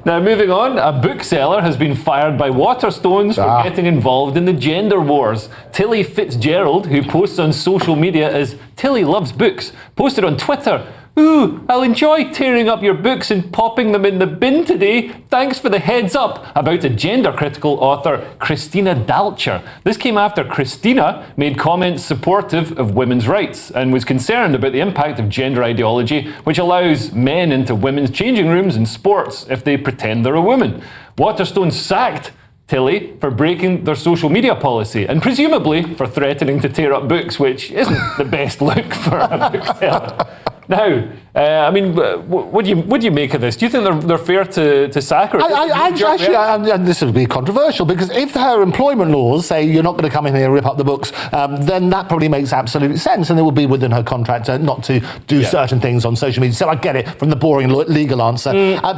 Now, moving on, a bookseller has been fired by Waterstones for getting involved in the gender wars. Tilly Fitzgerald, who posts on social media as Tilly Loves Books, posted on Twitter, "Ooh, I'll enjoy tearing up your books and popping them in the bin today. Thanks for the heads up," about a gender-critical author, Christina Dalcher. This came after Christina made comments supportive of women's rights and was concerned about the impact of gender ideology, which allows men into women's changing rooms in sports if they pretend they're a woman. Waterstones sacked Tilly for breaking their social media policy and presumably for threatening to tear up books, which isn't the best look for a bookseller. Now, I mean, what do you make of this? Do you think they're fair to sack her? Actually, and this would be controversial, because if her employment laws say you're not going to come in here and rip up the books, then that probably makes absolute sense, and it would be within her contract not to do certain things on social media. So I get it from the boring legal answer.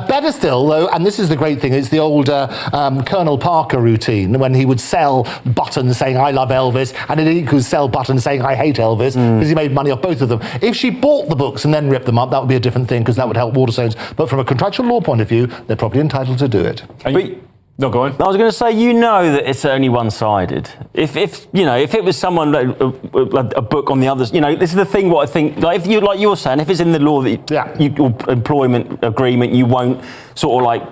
Better still, though, and this is the great thing, it's the old Colonel Parker routine when he would sell buttons saying "I love Elvis," and then he could sell buttons saying "I hate Elvis," because he made money off both of them. If she bought the books and then ripped them up, that would be a different thing, because that would help Waterstones. But from a contractual law point of view, they're probably entitled to do it. No, go on. I was going to say, you know that it's only one-sided. If it was someone a book on the others, this is the thing. What I think, like you're saying, if it's in the law that your employment agreement, you won't sort of like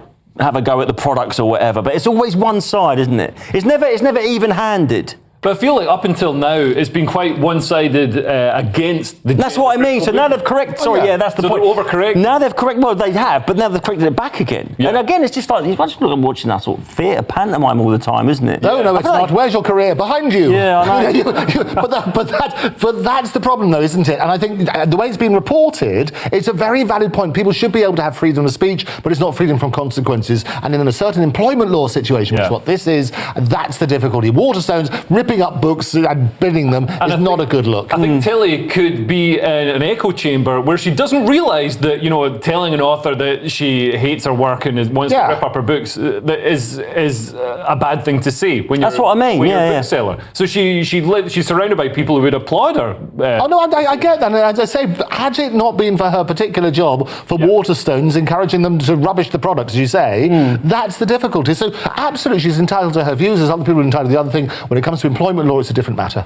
have a go at the products or whatever. But it's always one side, isn't it? It's never even-handed. But I feel like up until now, it's been quite one-sided against the... That's what I mean. So now they've corrected... Sorry, that's the point. So they're overcorrect? Now they've corrected... Well, they have, but now they've corrected it back again. Yeah. And again, it's just like... You're just watching that sort of theatre pantomime all the time, isn't it? No, it's not. Where's your career? Behind you. Yeah, I know. But that's the problem, though, isn't it? And I think the way it's been reported, it's a very valid point. People should be able to have freedom of speech, but it's not freedom from consequences. And in a certain employment law situation, which is what this is, that's the difficulty. Waterstones ripping up books and binning them is not a good look. I think Tilly could be an echo chamber where she doesn't realise that, telling an author that she hates her work and wants to rip up her books that is a bad thing to say when you're, that's what I mean. When you're a bookseller. So she's surrounded by people who would applaud her. I get that. And as I say, had it not been for her particular job for Waterstones, encouraging them to rubbish the products, as you say, that's the difficulty. So absolutely, she's entitled to her views, as other people are entitled to the other thing. When it comes to employment law, it's a different matter.